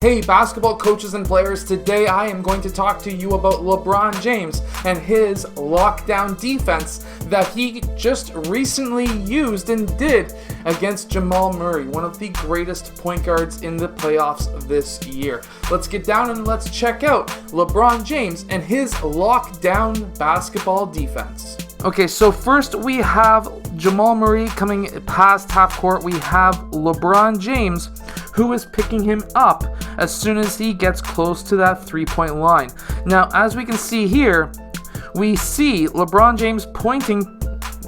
Hey basketball coaches and players, today I am going to talk to you about LeBron James and his lockdown defense that he just recently used and did against Jamaal Murray, one of the greatest point guards in the playoffs this year. Let's get down and let's check out LeBron James and his lockdown basketball defense. Okay, so first we have Jamaal Murray coming past half court. We have LeBron James, who is picking him up as soon as he gets close to that three-point line. Now, as we can see here, we see LeBron James pointing,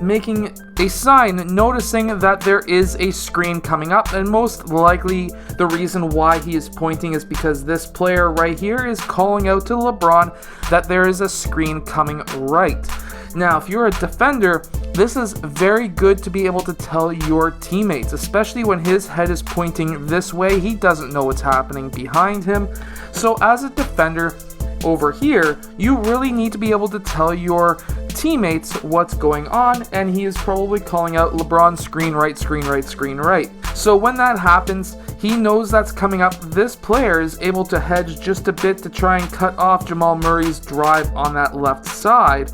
making a sign, noticing that there is a screen coming up, and most likely the reason why he is pointing is because this player right here is calling out to LeBron that there is a screen coming right. Now, if you're a defender, this is very good to be able to tell your teammates, especially when his head is pointing this way. He doesn't know what's happening behind him. So as a defender over here, you really need to be able to tell your teammates what's going on, and he is probably calling out LeBron screen right, screen right, screen right. So when that happens, he knows that's coming up. This player is able to hedge just a bit to try and cut off Jamaal Murray's drive on that left side.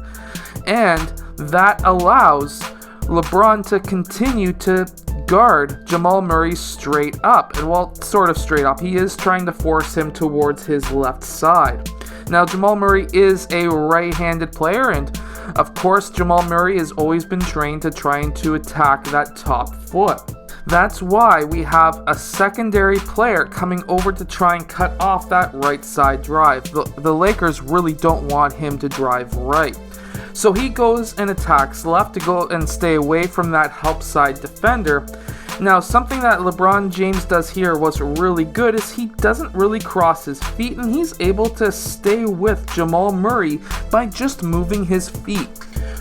And that allows LeBron to continue to guard Jamaal Murray straight up. And well, sort of straight up. He is trying to force him towards his left side. Now, Jamaal Murray is a right-handed player, and of course, Jamaal Murray has always been trained to trying to attack that top foot. That's why we have a secondary player coming over to try and cut off that right side drive. The Lakers really don't want him to drive right. So he goes and attacks left to go and stay away from that help side defender. Now, something that LeBron James does here what's really good is he doesn't really cross his feet, and he's able to stay with Jamaal Murray by just moving his feet.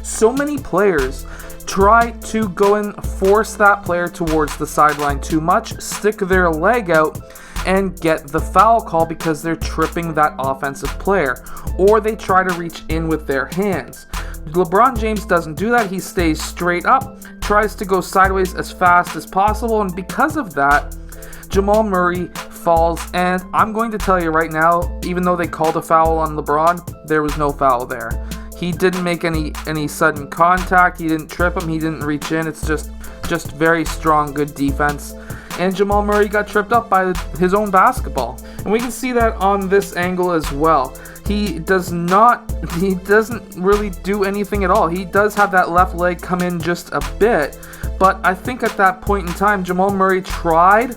So many players try to go and force that player towards the sideline too much, stick their leg out, and get the foul call because they're tripping that offensive player, or they try to reach in with their hands. LeBron James doesn't do that. He stays straight up, tries to go sideways as fast as possible, and because of that, Jamaal Murray falls. And I'm going to tell you right now, even though they called a foul on LeBron, there was no foul there. He didn't make any sudden contact. He didn't trip him. He didn't reach in. It's just very strong, good defense. And Jamaal Murray got tripped up by his own basketball. And we can see that on this angle as well. He doesn't really do anything at all. He does have that left leg come in just a bit, but I think at that point in time, Jamaal Murray tried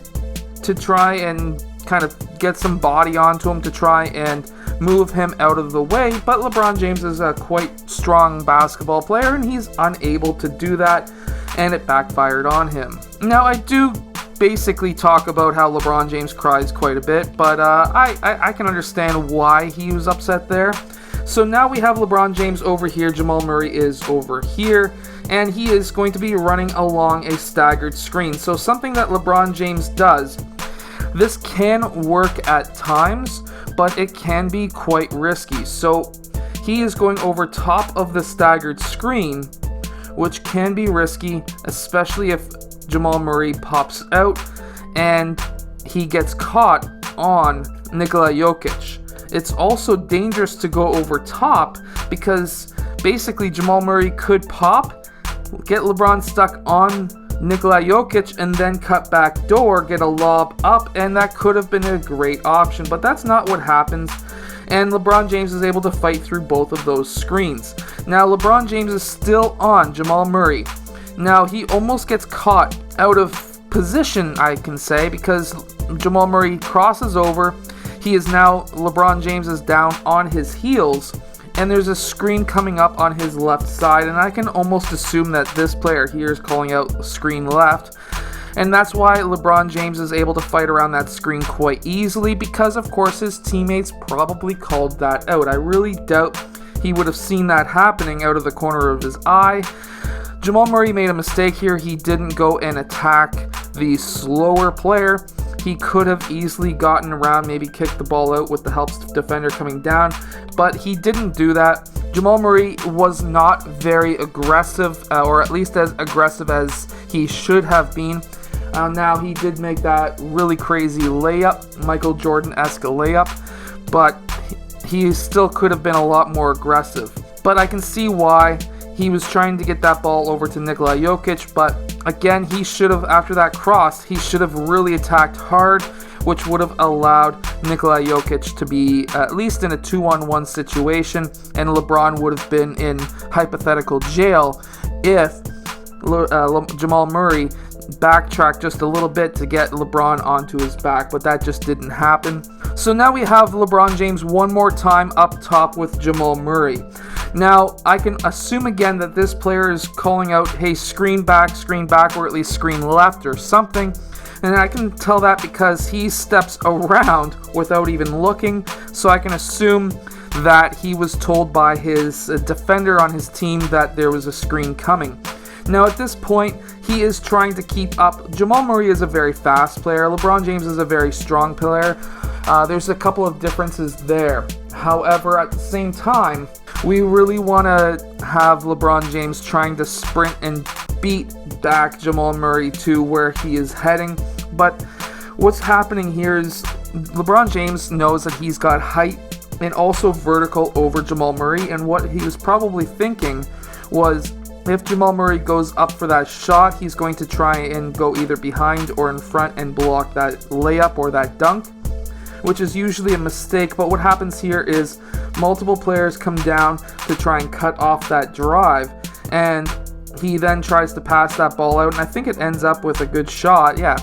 and kind of get some body onto him to try and move him out of the way, but LeBron James is a quite strong basketball player, and he's unable to do that, and it backfired on him. Now, I do basically talk about how LeBron James cries quite a bit, but I can understand why he was upset there. So now we have LeBron James over here, Jamaal Murray is over here, and he is going to be running along a staggered screen. So something that LeBron James does, this can work at times, but it can be quite risky. So he is going over top of the staggered screen, which can be risky, especially if Jamaal Murray pops out and he gets caught on Nikola Jokic. It's also dangerous to go over top because basically Jamaal Murray could pop, get LeBron stuck on Nikola Jokic, and then cut back door, get a lob up, and that could have been a great option, but that's not what happens. And LeBron James is able to fight through both of those screens. Now, LeBron James is still on Jamaal Murray. Now, he almost gets caught out of position, I can say, because Jamaal Murray crosses over. He is now, LeBron James is down on his heels, and there's a screen coming up on his left side, and I can almost assume that this player here is calling out screen left. And that's why LeBron James is able to fight around that screen quite easily, because of course his teammates probably called that out. I really doubt he would have seen that happening out of the corner of his eye. Jamaal Murray made a mistake here. He didn't go and attack the slower player. He could have easily gotten around, maybe kicked the ball out with the help defender coming down, but he didn't do that. Jamaal Murray was not very aggressive, or at least as aggressive as he should have been. Now, he did make that really crazy layup, Michael Jordan-esque layup, but he still could have been a lot more aggressive. But I can see why he was trying to get that ball over to Nikola Jokic, but again, he should have, after that cross, he should have really attacked hard, which would have allowed Nikola Jokic to be at least in a 2-on-1 situation, and LeBron would have been in hypothetical jail if Jamaal Murray backtracked just a little bit to get LeBron onto his back, but that just didn't happen. So now we have LeBron James one more time up top with Jamaal Murray. Now, I can assume again that this player is calling out, hey, screen back, or at least screen left or something. And I can tell that because he steps around without even looking. So I can assume that he was told by his defender on his team that there was a screen coming. Now, at this point, he is trying to keep up. Jamaal Murray is a very fast player. LeBron James is a very strong player. There's a couple of differences there. However, at the same time, we really want to have LeBron James trying to sprint and beat back Jamaal Murray to where he is heading. But what's happening here is LeBron James knows that he's got height and also vertical over Jamaal Murray. And what he was probably thinking was, if Jamaal Murray goes up for that shot, he's going to try and go either behind or in front and block that layup or that dunk, which is usually a mistake. But what happens here is multiple players come down to try and cut off that drive, and he then tries to pass that ball out, and I think it ends up with a good shot, yeah.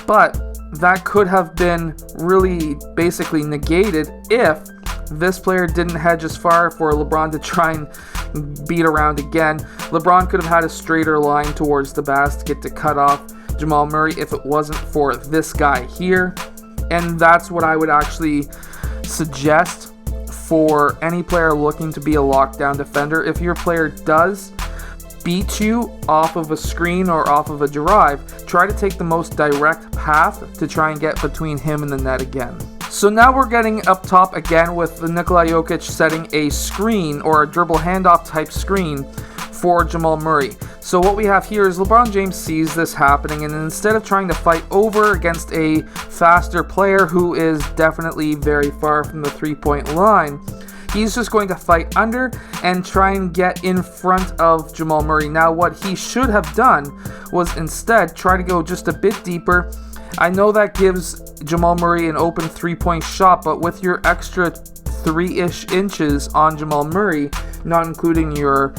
But that could have been really basically negated if this player didn't hedge as far for LeBron to try and beat around again. LeBron could have had a straighter line towards the basket to cut off Jamaal Murray if it wasn't for this guy here. And that's what I would actually suggest for any player looking to be a lockdown defender. If your player does beat you off of a screen or off of a drive, try to take the most direct path to try and get between him and the net again. So now we're getting up top again with the Nikola Jokic setting a screen or a dribble handoff type screen for Jamaal Murray. So what we have here is LeBron James sees this happening, and instead of trying to fight over against a faster player who is definitely very far from the three-point line, he's just going to fight under and try and get in front of Jamaal Murray. Now, what he should have done was instead try to go just a bit deeper. I know that gives Jamaal Murray an open three-point shot, but with your extra 3-ish inches on Jamaal Murray, not including your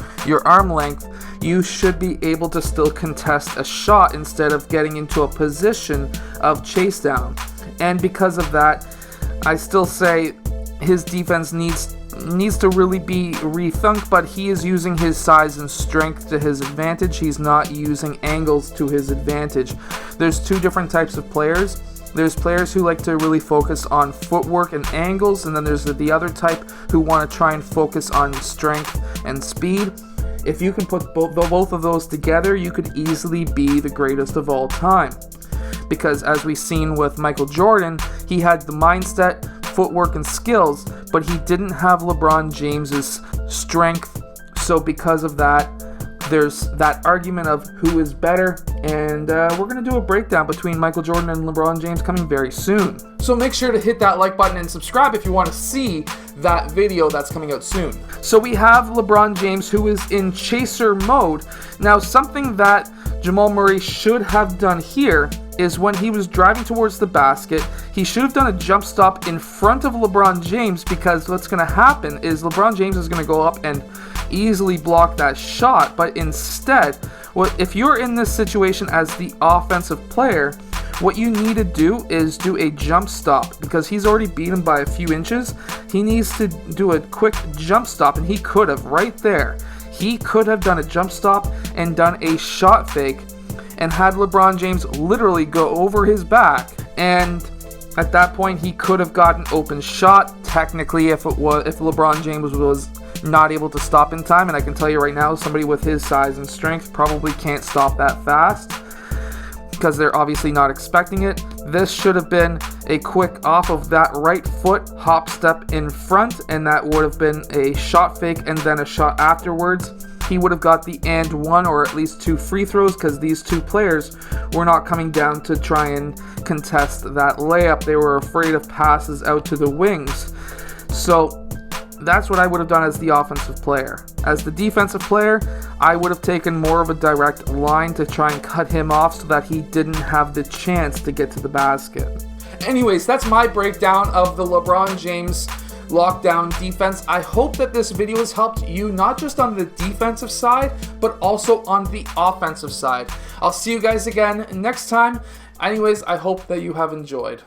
arm length, you should be able to still contest a shot instead of getting into a position of chase down. And because of that, I still say his defense needs to really be rethunk, but he is using his size and strength to his advantage. He's not using angles to his advantage. There's two different types of players. There's players who like to really focus on footwork and angles, and then there's the other type who want to try and focus on strength and speed. If you can put both of those together, you could easily be the greatest of all time. Because as we've seen with Michael Jordan, he had the mindset, footwork, and skills, but he didn't have LeBron James's strength. So because of that, there's that argument of who is better, and we're going to do a breakdown between Michael Jordan and LeBron James coming very soon. So make sure to hit that like button and subscribe if you want to see that video that's coming out soon. So we have LeBron James, who is in chaser mode. Now, something that Jamaal Murray should have done here is when he was driving towards the basket, he should have done a jump stop in front of LeBron James, because what's going to happen is LeBron James is going to go up and easily block that shot. But instead, if you're in this situation as the offensive player, what you need to do is do a jump stop, because he's already beat him by a few inches. He needs to do a quick jump stop, and he could have right there. He could have done a jump stop and done a shot fake and had LeBron James literally go over his back, and at that point he could have got an open shot technically if LeBron James was not able to stop in time. And I can tell you right now, somebody with his size and strength probably can't stop that fast, because they're obviously not expecting it. This should have been a quick off of that right foot hop step in front, and that would have been a shot fake and then a shot afterwards. he would have got the and one or at least 2 free throws, because these 2 players were not coming down to try and contest that layup. They were afraid of passes out to the wings. So that's what I would have done as the offensive player. As the defensive player, I would have taken more of a direct line to try and cut him off so that he didn't have the chance to get to the basket. Anyways, that's my breakdown of the LeBron James lockdown defense. I hope that this video has helped you not just on the defensive side, but also on the offensive side. I'll see you guys again next time. Anyways, I hope that you have enjoyed.